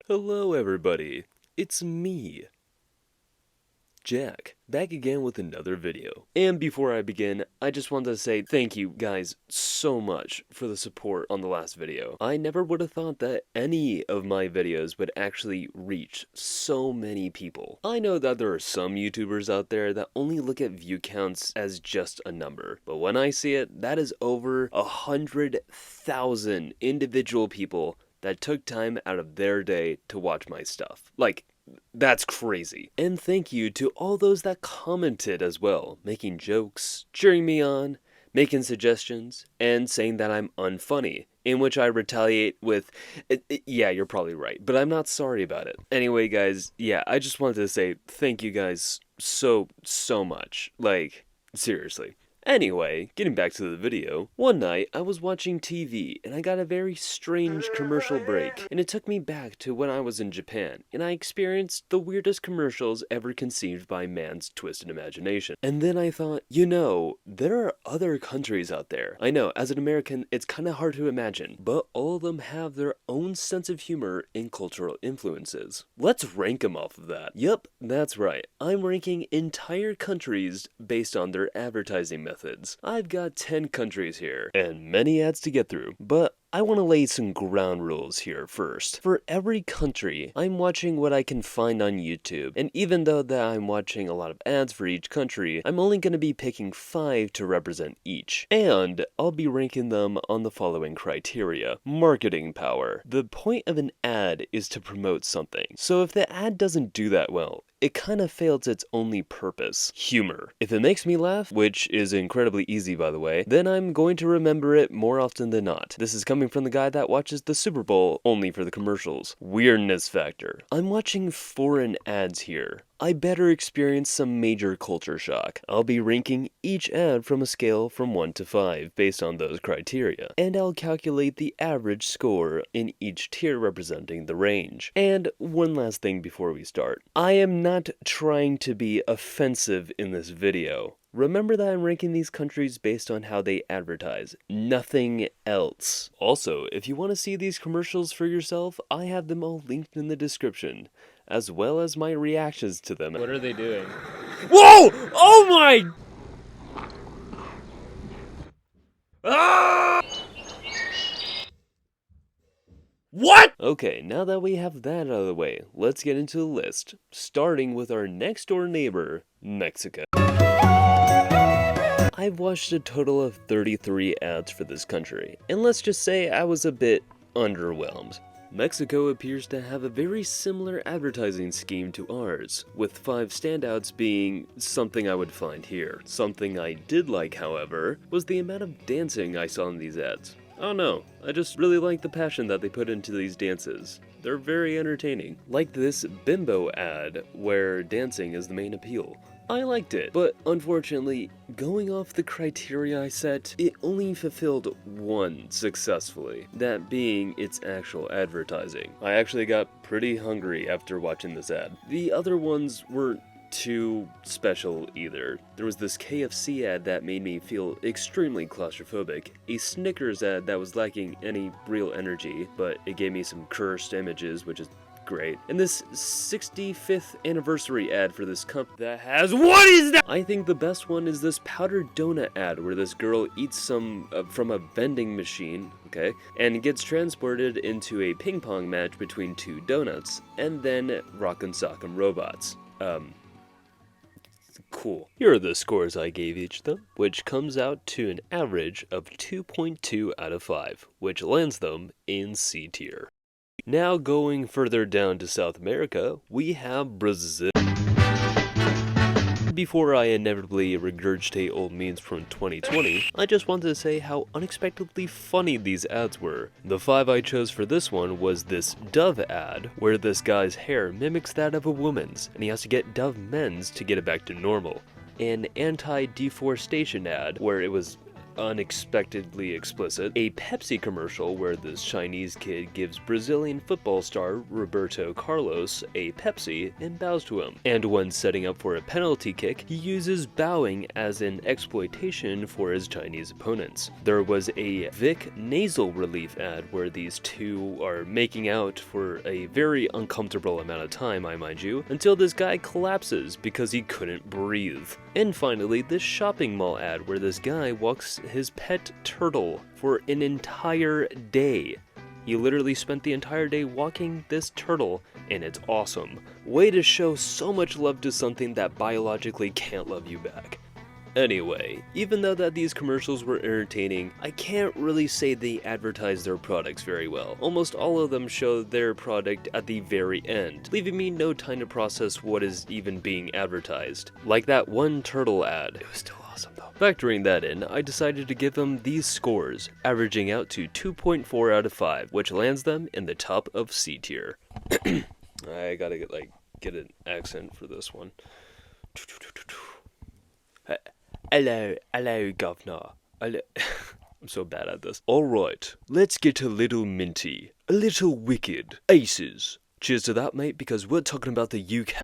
Hello, everybody. It's me, Jack, back again with another video. And before I begin, I just wanted to say thank you guys so much for the support on the last video. I never would have thought that any of my videos would actually reach so many people. I know that there are some YouTubers out there that only look at view counts as just a number, but when I see it, that is over 100,000 individual people that took time out of their day to watch my stuff. Like, that's crazy. And thank you to all those that commented as well, making jokes, cheering me on, making suggestions, and saying that I'm unfunny, in which I retaliate with, yeah, you're probably right, but I'm not sorry about it. Anyway, guys, yeah, I just wanted to say thank you guys so much. Like, seriously. Anyway, getting back to the video, one night I was watching TV and I got a very strange commercial break, and it took me back to when I was in Japan, and I experienced the weirdest commercials ever conceived by man's twisted imagination. And then I thought, there are other countries out there. I know, as an American, it's kinda hard to imagine, but all of them have their own sense of humor and cultural influences. Let's rank them off of that. Yup, that's right. I'm ranking entire countries based on their advertising methods. I've got 10 countries here, and many ads to get through, but I want to lay some ground rules here first. For every country, I'm watching what I can find on YouTube, and even though that I'm watching a lot of ads for each country, I'm only going to be picking 5 to represent each. And I'll be ranking them on the following criteria. Marketing power. The point of an ad is to promote something, so if the ad doesn't do that well, it kind of fails its only purpose. Humor. If it makes me laugh, which is incredibly easy by the way, then I'm going to remember it more often than not. This is coming from the guy that watches the Super Bowl only for the commercials. Weirdness factor. I'm watching foreign ads here. I better experience some major culture shock. I'll be ranking each ad from a scale from 1 to 5 based on those criteria, and I'll calculate the average score in each tier representing the range. And one last thing before we start. I am not trying to be offensive in this video. Remember that I'm ranking these countries based on how they advertise, nothing else. Also, if you want to see these commercials for yourself, I have them all linked in the description, as well as my reactions to them. What are they doing? Whoa! Oh my! Ah! What? Okay, now that we have that out of the way, let's get into the list, starting with our next door neighbor, Mexico. I've watched a total of 33 ads for this country, and let's just say I was a bit underwhelmed. Mexico appears to have a very similar advertising scheme to ours, with 5 standouts being something I would find here. Something I did like, however, was the amount of dancing I saw in these ads. I don't know, I just really like the passion that they put into these dances. They're very entertaining. Like this bimbo ad, where dancing is the main appeal. I liked it, but unfortunately, going off the criteria I set, it only fulfilled one successfully, that being its actual advertising. I actually got pretty hungry after watching this ad. The other ones weren't too special either. There was this KFC ad that made me feel extremely claustrophobic, a Snickers ad that was lacking any real energy, but it gave me some cursed images, which is great. And this 65th anniversary ad for this company that has, what is that? I think the best one is this powdered donut ad where this girl eats some from a vending machine, okay, and gets transported into a ping pong match between 2 donuts, and then Rock'em Sock'em Robots. Cool. Here are the scores I gave each of them, which comes out to an average of 2.2 out of 5, which lands them in C tier. Now going further down to South America, we have Brazil. Before I inevitably regurgitate old memes from 2020, I just wanted to say how unexpectedly funny these ads were. The 5 I chose for this one was this Dove ad, where this guy's hair mimics that of a woman's, and he has to get Dove men's to get it back to normal. An anti-deforestation ad, where it was unexpectedly explicit, a Pepsi commercial where this Chinese kid gives Brazilian football star Roberto Carlos a Pepsi and bows to him. And when setting up for a penalty kick, he uses bowing as an exploitation for his Chinese opponents. There was a Vic nasal relief ad where these two are making out for a very uncomfortable amount of time, I mind you, until this guy collapses because he couldn't breathe. And finally, this shopping mall ad where this guy walks his pet turtle for an entire day. He literally spent the entire day walking this turtle, and it's awesome. Way to show so much love to something that biologically can't love you back. Anyway, even though that these commercials were entertaining, I can't really say they advertised their products very well. Almost all of them show their product at the very end, leaving me no time to process what is even being advertised. Like that one turtle ad. It was still awesome though. Factoring that in, I decided to give them these scores, averaging out to 2.4 out of 5, which lands them in the top of C tier. I gotta get an accent for this one. Hello, governor. I'm so bad at this. Alright, let's get a little minty, a little wicked. Aces. Cheers to that, mate, because we're talking about the UK.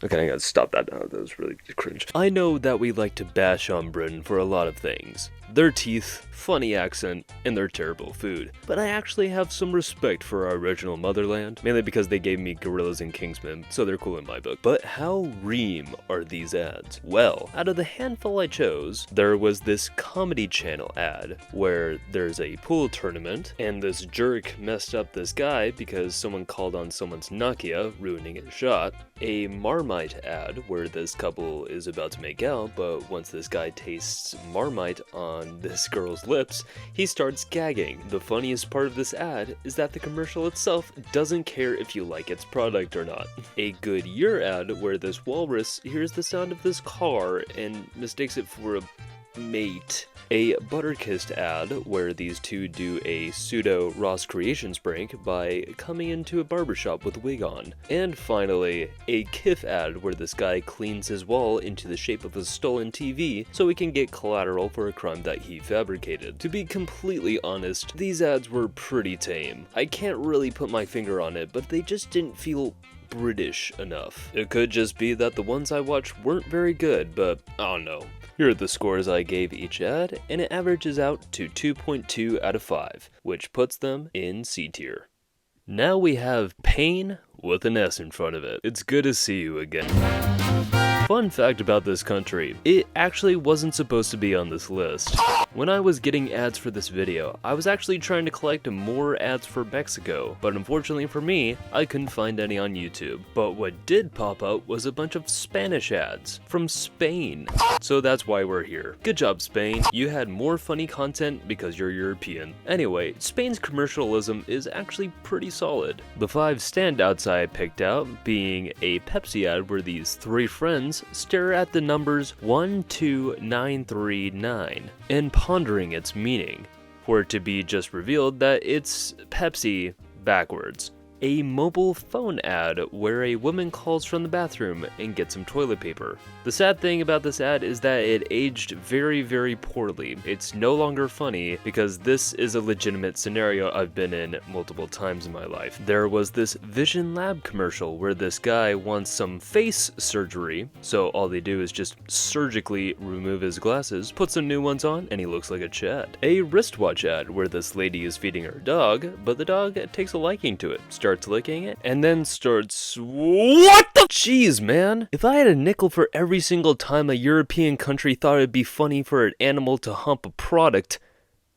Okay, I gotta stop that now. That was really cringe. I know that we like to bash on Britain for a lot of things. Their teeth, funny accent, and their terrible food. But I actually have some respect for our original motherland, mainly because they gave me Gorillas and Kingsman, so they're cool in my book. But how ream are these ads? Well, out of the handful I chose, there was this Comedy Channel ad where there's a pool tournament, and this jerk messed up this guy because someone called on someone's Nokia, ruining his shot. A Marmite ad where this couple is about to make out, but once this guy tastes Marmite on this girl's lips, he starts gagging. The funniest part of this ad is that the commercial itself doesn't care if you like its product or not. A Goodyear ad where this walrus hears the sound of this car and mistakes it for a mate. A Butterkist ad where these two do a pseudo Ross Creations prank by coming into a barbershop with a wig on. And finally, a Kif ad where this guy cleans his wall into the shape of a stolen TV so he can get collateral for a crime that he fabricated. To be completely honest, these ads were pretty tame. I can't really put my finger on it, but they just didn't feel British enough. It could just be that the ones I watched weren't very good, but I don't know. Here are the scores I gave each ad, and it averages out to 2.2 out of 5, which puts them in C tier. Now we have Pain with an S in front of it. It's good to see you again. Fun fact about this country, it actually wasn't supposed to be on this list. When I was getting ads for this video, I was actually trying to collect more ads for Mexico, but unfortunately for me, I couldn't find any on YouTube. But what did pop up was a bunch of Spanish ads from Spain. So that's why we're here. Good job, Spain. You had more funny content because you're European. Anyway, Spain's commercialism is actually pretty solid. The 5 standouts I picked out being a Pepsi ad where these 3 friends stare at the numbers 12939 and pondering its meaning, for it to be just revealed that it's Pepsi backwards. A mobile phone ad where a woman calls from the bathroom and gets some toilet paper. The sad thing about this ad is that it aged very, very poorly. It's no longer funny because this is a legitimate scenario I've been in multiple times in my life. There was this Vision Lab commercial where this guy wants some face surgery, so all they do is just surgically remove his glasses, put some new ones on, and he looks like a Chad. A wristwatch ad where this lady is feeding her dog, but the dog takes a liking to it, starts licking it, and then starts, what the jeez, man? If I had a nickel for every single time a European country thought it'd be funny for an animal to hump a product,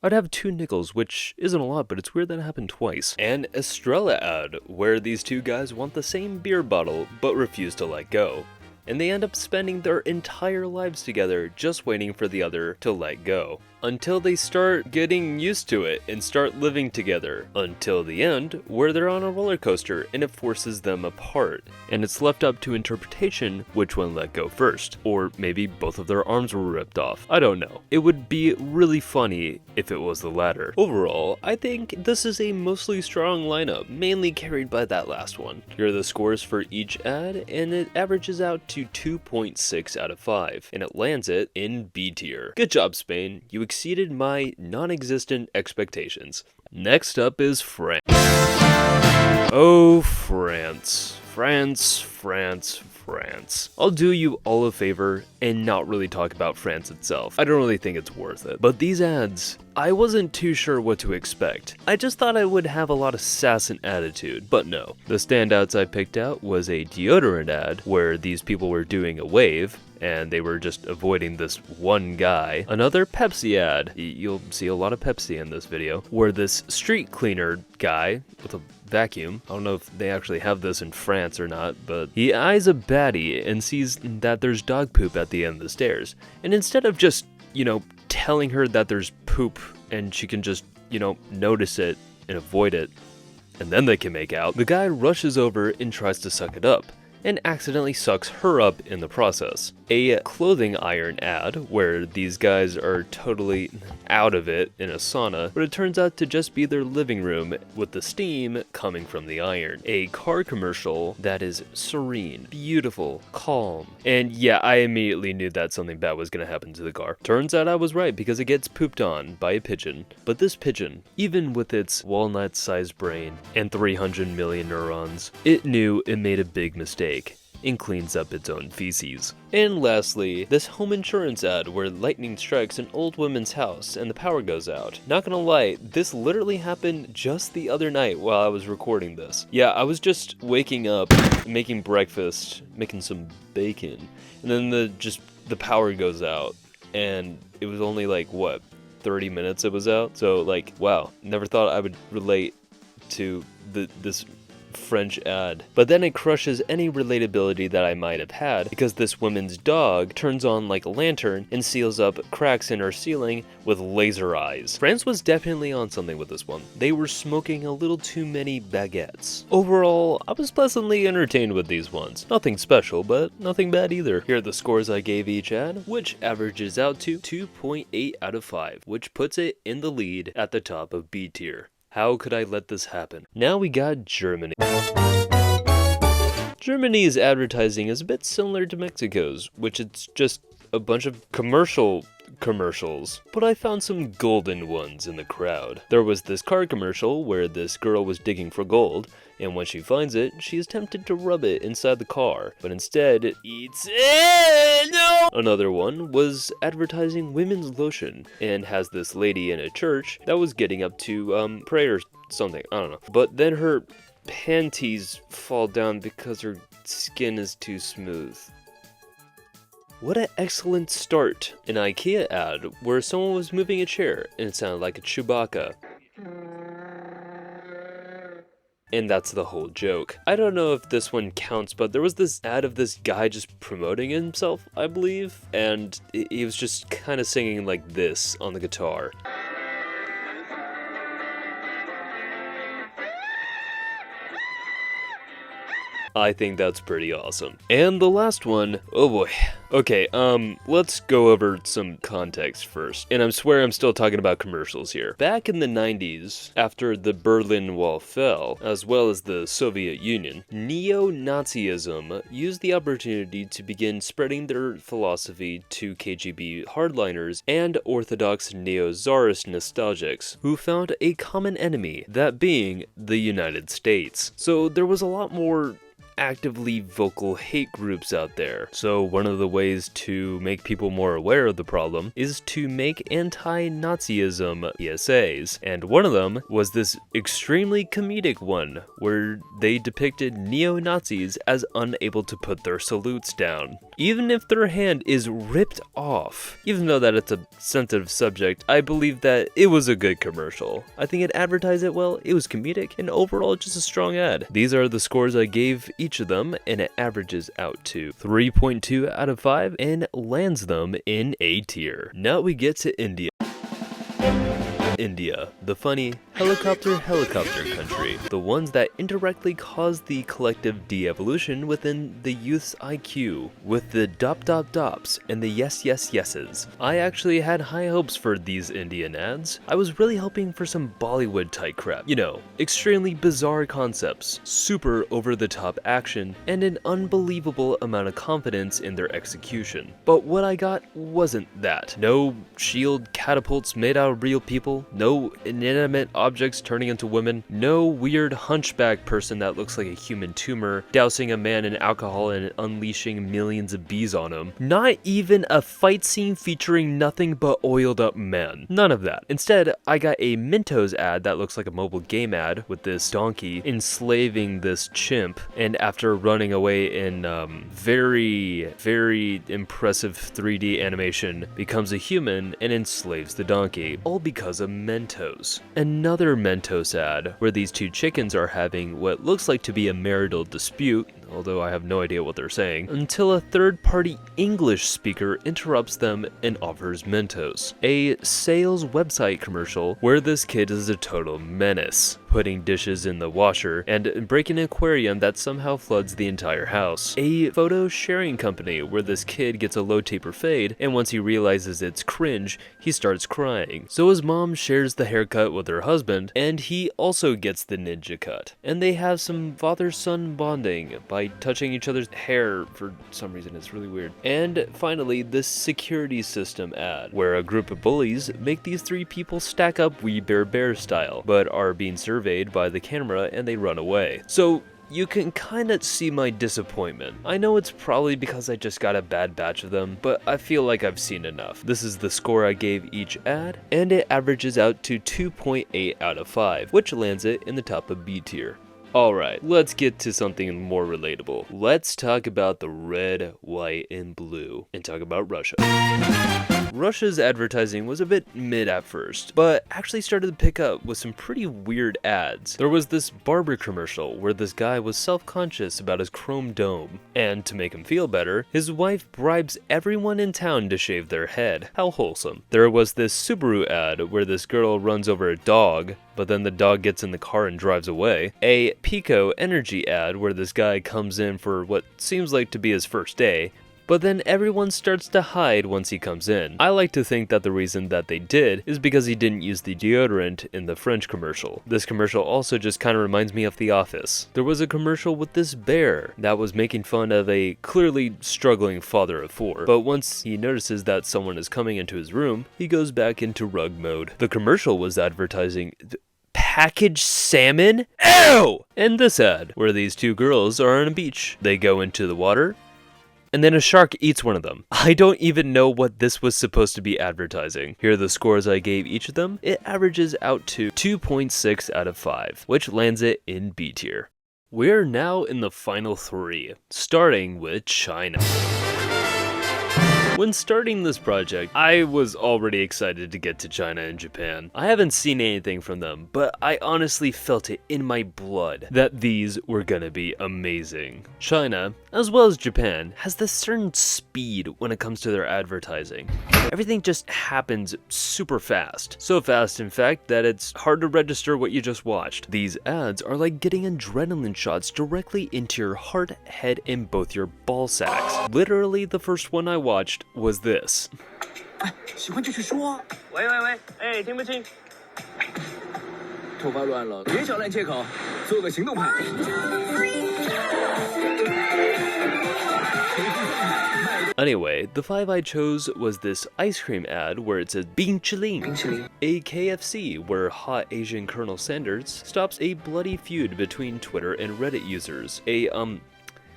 I'd have 2 nickels, which isn't a lot, but it's weird that it happened twice. An Estrella ad, where these 2 guys want the same beer bottle, but refuse to let go. And they end up spending their entire lives together just waiting for the other to let go. until they start getting used to it and start living together, until the end where they're on a roller coaster and it forces them apart. And it's left up to interpretation which one let go first, or maybe both of their arms were ripped off. I don't know. It would be really funny if it was the latter. Overall, I think this is a mostly strong lineup, mainly carried by that last one. Here are the scores for each ad, and it averages out to 2.6 out of 5, and it lands it in B tier. Good job, Spain. You exceeded my non-existent expectations. Next up is France. Oh, France. France. I'll do you all a favor and not really talk about France itself. I don't really think it's worth it. But these ads, I wasn't too sure what to expect. I just thought I would have a lot of sass and attitude, but no. The standouts I picked out was a deodorant ad where these people were doing a wave, and they were just avoiding this one guy. Another Pepsi ad, you'll see a lot of Pepsi in this video, where this street cleaner guy with a vacuum, I don't know if they actually have this in France or not, but he eyes a baddie and sees that there's dog poop at the end of the stairs. And instead of just, telling her that there's poop and she can just, notice it and avoid it, and then they can make out, the guy rushes over and tries to suck it up, and accidentally sucks her up in the process. A clothing iron ad where these guys are totally out of it in a sauna, but it turns out to just be their living room with the steam coming from the iron. A car commercial that is serene, beautiful, calm. And yeah, I immediately knew that something bad was gonna happen to the car. Turns out I was right because it gets pooped on by a pigeon. But this pigeon, even with its walnut-sized brain and 300 million neurons, it knew it made a big mistake and cleans up its own feces. And lastly, this home insurance ad where lightning strikes an old woman's house and the power goes out. Not gonna lie, this literally happened just the other night while I was recording this. Yeah, I was just waking up, making breakfast, making some bacon, and then the power goes out, and it was only 30 minutes it was out. So wow, never thought I would relate to this French ad. But then it crushes any relatability that I might have had because this woman's dog turns on like a lantern and seals up cracks in her ceiling with laser eyes. France was definitely on something with this one. They were smoking a little too many baguettes. Overall, I was pleasantly entertained with these ones. Nothing special, but nothing bad either. Here are the scores I gave each ad, which averages out to 2.8 out of 5, which puts it in the lead at the top of B tier. How could I let this happen? Now we got Germany. Germany's advertising is a bit similar to Mexico's, which it's just a bunch of commercials, but I found some golden ones in the crowd. There was this car commercial where this girl was digging for gold, and when she finds it, she is tempted to rub it inside the car, but instead it eats it. No! Another one was advertising women's lotion, and has this lady in a church that was getting up to pray or something, I don't know. But then her panties fall down because her skin is too smooth. What an excellent start. An IKEA ad where someone was moving a chair and it sounded like a Chewbacca. And that's the whole joke. I don't know if this one counts, but there was this ad of this guy just promoting himself, I believe, and he was just kind of singing like this on the guitar. I think that's pretty awesome. And the last one, oh boy. Okay, let's go over some context first. And I swear I'm still talking about commercials here. Back in the 90s, after the Berlin Wall fell, as well as the Soviet Union, neo-Nazism used the opportunity to begin spreading their philosophy to KGB hardliners and orthodox neo-Tsarist nostalgics, who found a common enemy, that being the United States. So there was a lot more actively vocal hate groups out there. So one of the ways to make people more aware of the problem is to make anti-Nazism PSAs. And one of them was this extremely comedic one where they depicted neo-Nazis as unable to put their salutes down, even if their hand is ripped off. Even though that it's a sensitive subject, I believe that it was a good commercial. I think it advertised it well, it was comedic, and overall just a strong ad. These are the scores I gave each of them, and it averages out to 3.2 out of 5 and lands them in A tier. Now we get to India. India, the funny helicopter country, the ones that indirectly cause the collective de-evolution within the youth's IQ, with the dops and the yeses. I actually had high hopes for these Indian ads. I was really hoping for some Bollywood type crap, you know, extremely bizarre concepts, super over-the-top action, and an unbelievable amount of confidence in their execution. But what I got wasn't that. No shield catapults made out of real people, no inanimate objects turning into women, no weird hunchback person that looks like a human tumor dousing a man in alcohol and unleashing millions of bees on him, not even a fight scene featuring nothing but oiled up men. None of that. Instead, I got a Mentos ad that looks like a mobile game ad with this donkey enslaving this chimp, and after running away in very impressive 3D animation, becomes a human and enslaves the donkey, all because of Mentos. Another Mentos ad where these two chickens are having what looks like to be a marital dispute, although I have no idea what they're saying, until a third-party English speaker interrupts them and offers Mentos. A sales website commercial where this kid is a total menace, putting dishes in the washer and breaking an aquarium that somehow floods the entire house. A photo sharing company where this kid gets a low taper fade, and once he realizes it's cringe, he starts crying. So his mom shares the haircut with her husband, and he also gets the ninja cut. And they have some father-son bonding by touching each other's hair for some reason. It's really weird. And finally, this security system ad, where a group of bullies make these three people stack up We Bare Bear style, but are being surveyed by the camera and they run away. So you can kinda see my disappointment. I know it's probably because I just got a bad batch of them, but I feel like I've seen enough. This is the score I gave each ad, and it averages out to 2.8 out of 5, which lands it in the top of B tier. Alright, let's get to something more relatable. Let's talk about the red, white, and blue, and talk about Russia. Russia's advertising was a bit mid at first, but actually started to pick up with some pretty weird ads. There was this barber commercial where this guy was self-conscious about his chrome dome, and to make him feel better, his wife bribes everyone in town to shave their head. How wholesome. There was this Subaru ad where this girl runs over a dog, but then the dog gets in the car and drives away. A Pico Energy ad where this guy comes in for what seems like to be his first day, but then everyone starts to hide once he comes in. I like to think that the reason that they did is because he didn't use the deodorant in the French commercial. This commercial also just kind of reminds me of The Office. There was a commercial with this bear that was making fun of a clearly struggling father of 4, but once he notices that someone is coming into his room, he goes back into rug mode. The commercial was advertising packaged salmon? Ew! And this ad, where these two girls are on a beach. They go into the water, and then a shark eats one of them. I don't even know what this was supposed to be advertising. Here are the scores I gave each of them. It averages out to 2.6 out of 5, which lands it in B tier. We're now in the final 3, starting with China. When starting this project, I was already excited to get to China and Japan. I haven't seen anything from them, but I honestly felt it in my blood that these were gonna be amazing. China, as well as Japan, has this certain speed when it comes to their advertising. Everything just happens super fast. So fast, in fact, that it's hard to register what you just watched. These ads are like getting adrenaline shots directly into your heart, head, and both your ball sacks. Literally, the first one I watched was this. 喜欢就去说啊。喂，哎，听不清。头发乱了，别找烂借口，做个行动派。Anyway, the 5 I chose was this ice cream ad where it says Bingchiling, a KFC where hot Asian Colonel Sanders stops a bloody feud between Twitter and Reddit users, a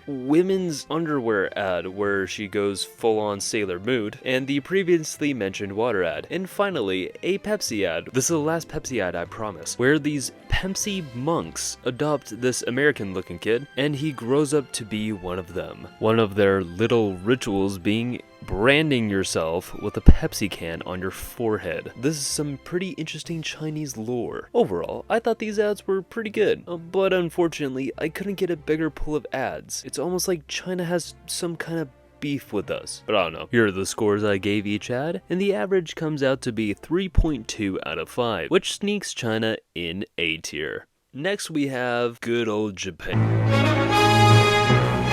women's underwear ad where she goes full-on Sailor Mood, and the previously mentioned water ad. And finally, a Pepsi ad. This is the last Pepsi ad, I promise, where these Pepsi monks adopt this American-looking kid, and he grows up to be one of them. One of their little rituals being branding yourself with a Pepsi can on your forehead. This is some pretty interesting Chinese lore. Overall, I thought these ads were pretty good, but unfortunately, I couldn't get a bigger pool of ads. It's almost like China has some kind of beef with us. But I don't know. Here are the scores I gave each ad, and the average comes out to be 3.2 out of 5, which sneaks China in A tier. Next we have good old Japan.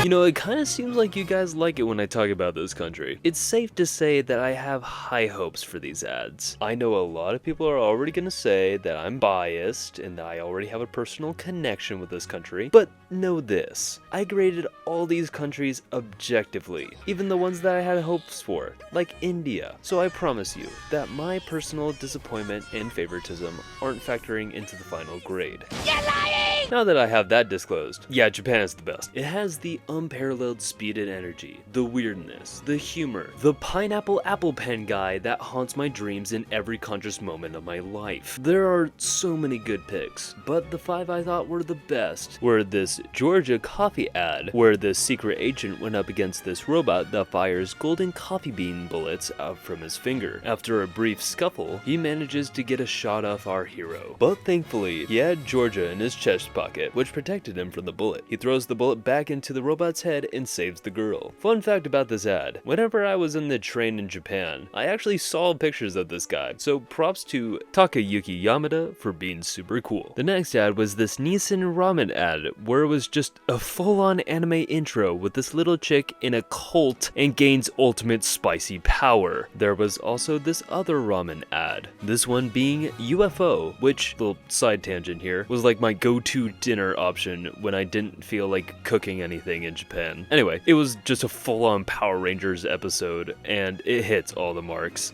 You know, it kind of seems like you guys like it when I talk about this country. It's safe to say that I have high hopes for these ads. I know a lot of people are already gonna say that I'm biased and that I already have a personal connection with this country, but know this. I graded all these countries objectively, even the ones that I had hopes for, like India. So I promise you that my personal disappointment and favoritism aren't factoring into the final grade. You're lying! Now that I have that disclosed, yeah, Japan is the best. It has the unparalleled speed and energy, the weirdness, the humor, the pineapple apple pen guy that haunts my dreams in every conscious moment of my life. There are so many good picks, but the 5 I thought were the best were this Georgia coffee ad, where this secret agent went up against this robot that fires golden coffee bean bullets out from his finger. After a brief scuffle, he manages to get a shot off our hero, but thankfully, he had Georgia in his chest pocket, which protected him from the bullet. He throws the bullet back into the robot's head and saves the girl. Fun fact about this ad, whenever I was in the train in Japan, I actually saw pictures of this guy, so props to Takayuki Yamada for being super cool. The next ad was this Nissan ramen ad, where it was just a full-on anime intro with this little chick in a cult and gains ultimate spicy power. There was also this other ramen ad, this one being UFO, which, little side tangent here, was like my go-to dinner option when I didn't feel like cooking anything in Japan. Anyway, it was just a full-on Power Rangers episode, and it hits all the marks.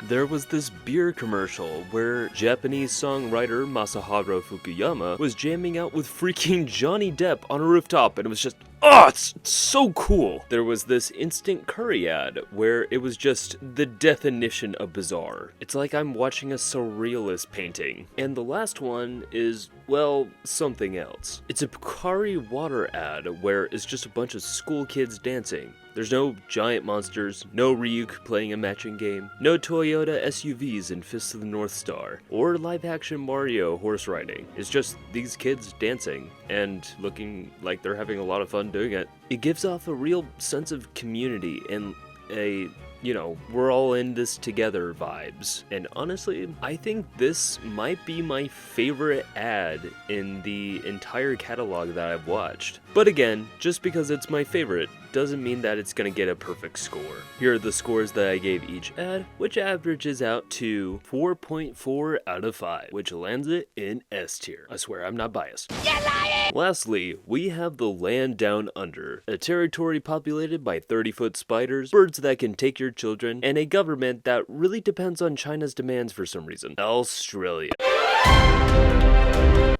There was this beer commercial where Japanese songwriter Masaharu Fukuyama was jamming out with freaking Johnny Depp on a rooftop, and it was just, oh, it's so cool. There was this instant curry ad where it was just the definition of bizarre. It's like I'm watching a surrealist painting. And the last one is, well, something else. It's a Pocari water ad where it's just a bunch of school kids dancing. There's no giant monsters, no Ryuk playing a matching game, no Toyota SUVs in Fists of the North Star, or live-action Mario horse riding. It's just these kids dancing and looking like they're having a lot of fun doing it. It gives off a real sense of community and a, you know, we're all in this together vibes. And honestly, I think this might be my favorite ad in the entire catalog that I've watched. But again, just because it's my favorite doesn't mean that it's gonna get a perfect score. Here are the scores that I gave each ad, which averages out to 4.4 out of 5, which lands it in S tier. I swear I'm not biased. You're lying! Lastly, we have the land down under, a territory populated by 30-foot spiders, birds that can take your children, and a government that really depends on China's demands for some reason. Australia.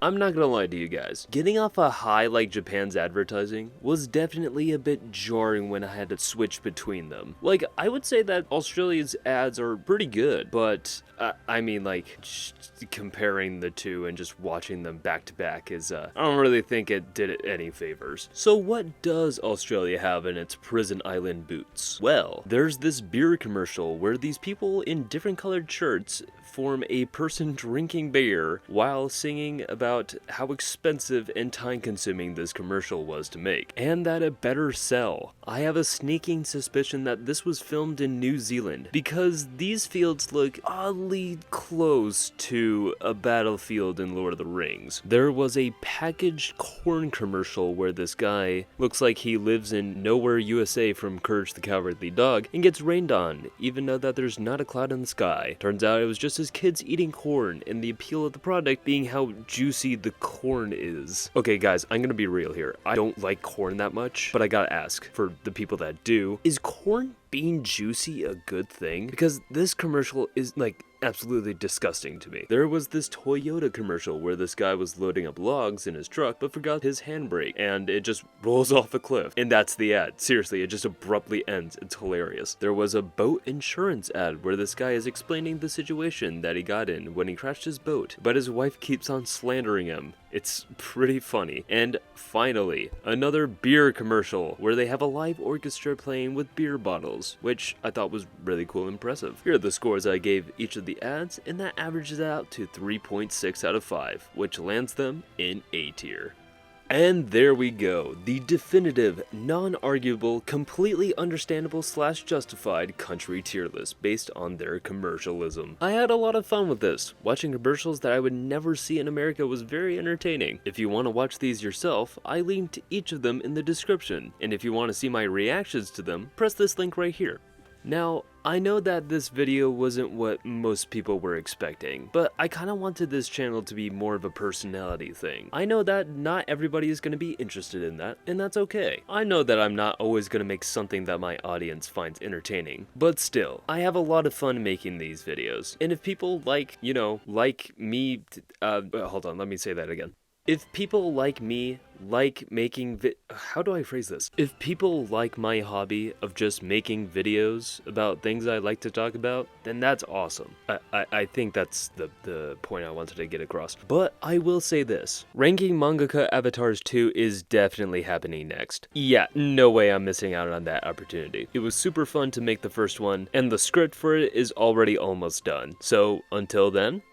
I'm not gonna lie to you guys, getting off a high like Japan's advertising was definitely a bit jarring when I had to switch between them. Like, I would say that Australia's ads are pretty good, but I mean, like, comparing the two and just watching them back to back is, I don't really think it did it any favors. So what does Australia have in its prison island boots? Well, there's this beer commercial where these people in different colored shirts form a person drinking beer while singing about how expensive and time-consuming this commercial was to make, and that it better sell. I have a sneaking suspicion that this was filmed in New Zealand, because these fields look oddly close to a battlefield in Lord of the Rings. There was a packaged corn commercial where this guy looks like he lives in Nowhere, USA from Courage the Cowardly Dog and gets rained on, even though that there's not a cloud in the sky. Turns out it was just his kids eating corn, and the appeal of the product being how juicy the corn is. Okay guys, I'm gonna be real here. I don't like corn that much, but I gotta ask, for the people that do, is corn being juicy a good thing? Because this commercial is like absolutely disgusting to me. There was this Toyota commercial where this guy was loading up logs in his truck but forgot his handbrake and it just rolls off a cliff. And that's the ad. Seriously, it just abruptly ends. It's hilarious. There was a boat insurance ad where this guy is explaining the situation that he got in when he crashed his boat, but his wife keeps on slandering him It's pretty funny. And finally, another beer commercial where they have a live orchestra playing with beer bottles, which I thought was really cool and impressive. Here are the scores I gave each of the ads, and that averages out to 3.6 out of 5, which lands them in A tier. And there we go, the definitive, non-arguable, completely understandable / justified country tier list based on their commercialism. I had a lot of fun with this. Watching commercials that I would never see in America was very entertaining. If you want to watch these yourself, I linked each of them in the description, and if you want to see my reactions to them, press this link right here. Now, I know that this video wasn't what most people were expecting, but I kinda wanted this channel to be more of a personality thing. I know that not everybody is gonna be interested in that, and that's okay. I know that I'm not always gonna make something that my audience finds entertaining, but still, I have a lot of fun making these videos. And if people like me, hold on, let me say that again. If people like me like making how do I phrase this? If people like my hobby of just making videos about things I like to talk about, then that's awesome. I think that's the point I wanted to get across. But I will say this, ranking Mangaka Avatars 2 is definitely happening next. Yeah, no way I'm missing out on that opportunity. It was super fun to make the first one, and the script for it is already almost done. So until then,